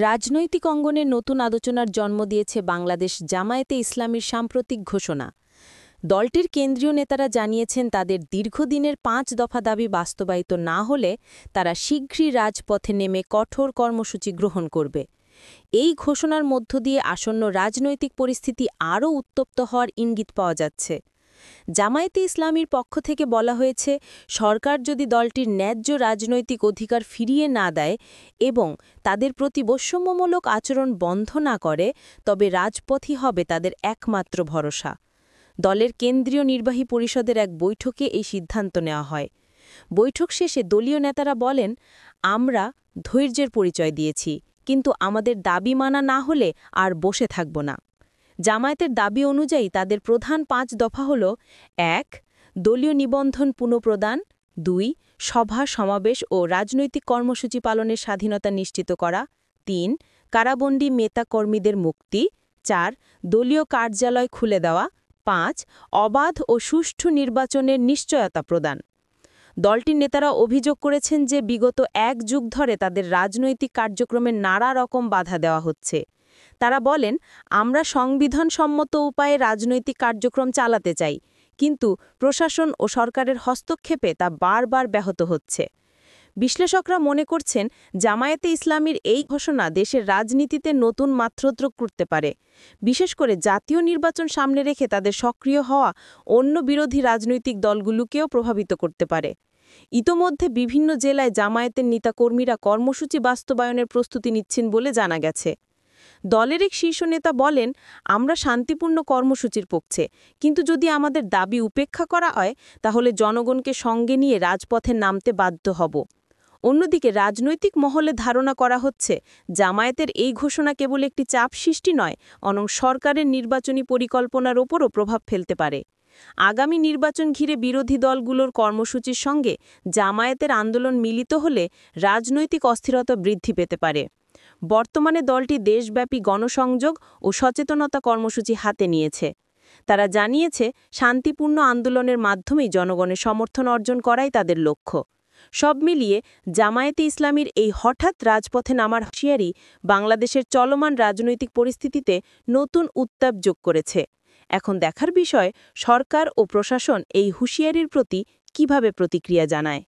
রাজনৈতিক অঙ্গনে নতুন আলোচনার জন্ম দিয়েছে বাংলাদেশ জামায়াতে ইসলামীর সাম্প্রতিক ঘোষণা। দলটির কেন্দ্রীয় নেতারা জানিয়েছেন তাদের দীর্ঘদিনের ৫ দফা দাবি বাস্তবায়িত না হলে তারা শীঘ্রই রাজপথে নেমে কঠোর কর্মসূচি গ্রহণ করবে। এই ঘোষণার মধ্য দিয়ে আসন্ন রাজনৈতিক পরিস্থিতি আরও উত্তপ্ত হওয়ার ইঙ্গিত পাওয়া যাচ্ছে। জামায়াতে ইসলামীর পক্ষ থেকে বলা হয়েছে, সরকার যদি দলটির ন্যায্য রাজনৈতিক অধিকার ফিরিয়ে না দেয় এবং তাদের প্রতি বৈষম্যমূলক আচরণ বন্ধ না করে, তবে রাজপথই হবে তাদের একমাত্র ভরসা। দলের কেন্দ্রীয় নির্বাহী পরিষদের এক বৈঠকে এই সিদ্ধান্ত নেওয়া হয়। বৈঠক শেষে দলীয় নেতারা বলেন, আমরা ধৈর্যের পরিচয় দিয়েছি, কিন্তু আমাদের দাবি মানা না হলে আর বসে থাকব না। জামায়াতের দাবি অনুযায়ী তাদের প্রধান ৫ দফা হল: ১. দলীয় নিবন্ধন পুনঃপ্রদান, ২. সভা সমাবেশ ও রাজনৈতিক কর্মসূচি পালনের স্বাধীনতা নিশ্চিত করা, ৩. কারাবন্দী নেতা কর্মীদের মুক্তি, ৪. দলীয় কার্যালয় খুলে দেওয়া, ৫. অবাধ ও সুষ্ঠু নির্বাচনের নিশ্চয়তা প্রদান। দলটির নেতারা অভিযোগ করেছেন যে বিগত ১ যুগ ধরে তাদের রাজনৈতিক কার্যক্রমে নানা রকম বাধা দেওয়া হচ্ছে। তারা বলেন, আমরা সংবিধানসম্মত উপায়ে রাজনৈতিক কার্যক্রম চালাতে চাই, কিন্তু প্রশাসন ও সরকারের হস্তক্ষেপে তা বারবার ব্যাহত হচ্ছে। বিশ্লেষকরা মনে করছেন, জামায়াতে ইসলামীর এই ঘোষণা দেশের রাজনীতিতে নতুন মাত্রা যোগ করতে পারে। বিশেষ করে জাতীয় নির্বাচন সামনে রেখে তাদের সক্রিয় হওয়া অন্য বিরোধী রাজনৈতিক দলগুলোকেও প্রভাবিত করতে পারে। ইতোমধ্যে বিভিন্ন জেলায় জামায়াতের নেতাকর্মীরা কর্মসূচি বাস্তবায়নের প্রস্তুতি নিচ্ছেন বলে জানা গেছে। দলের এক শীর্ষ নেতা বলেন, আমরা শান্তিপূর্ণ কর্মসূচির পক্ষে, কিন্তু যদি আমাদের দাবি উপেক্ষা করা হয় তাহলে জনগণকে সঙ্গে নিয়ে রাজপথে নামতে বাধ্য হব। অন্যদিকে রাজনৈতিক মহলে ধারণা করা হচ্ছে, জামায়াতের এই ঘোষণা কেবল একটি চাপ সৃষ্টি নয়, বরং সরকারের নির্বাচনী পরিকল্পনার ওপরও প্রভাব ফেলতে পারে। আগামী নির্বাচন ঘিরে বিরোধী দলগুলোর কর্মসূচির সঙ্গে জামায়াতের আন্দোলন মিলিত হলে রাজনৈতিক অস্থিরতা বৃদ্ধি পেতে পারে। বর্তমানে দলটি দেশব্যাপী গণসংযোগ ও সচেতনতা কর্মসূচি হাতে নিয়েছে। তারা জানিয়েছে, শান্তিপূর্ণ আন্দোলনের মাধ্যমেই জনগণের সমর্থন অর্জন করাই তাদের লক্ষ্য। সব মিলিয়ে জামায়াতে ইসলামীর এই হঠাৎ রাজপথে নামার হুঁশিয়ারি বাংলাদেশের চলমান রাজনৈতিক পরিস্থিতিতে নতুন উত্তাপ যোগ করেছে। এখন দেখার বিষয়, সরকার ও প্রশাসন এই হুঁশিয়ারির প্রতি কিভাবে প্রতিক্রিয়া জানায়।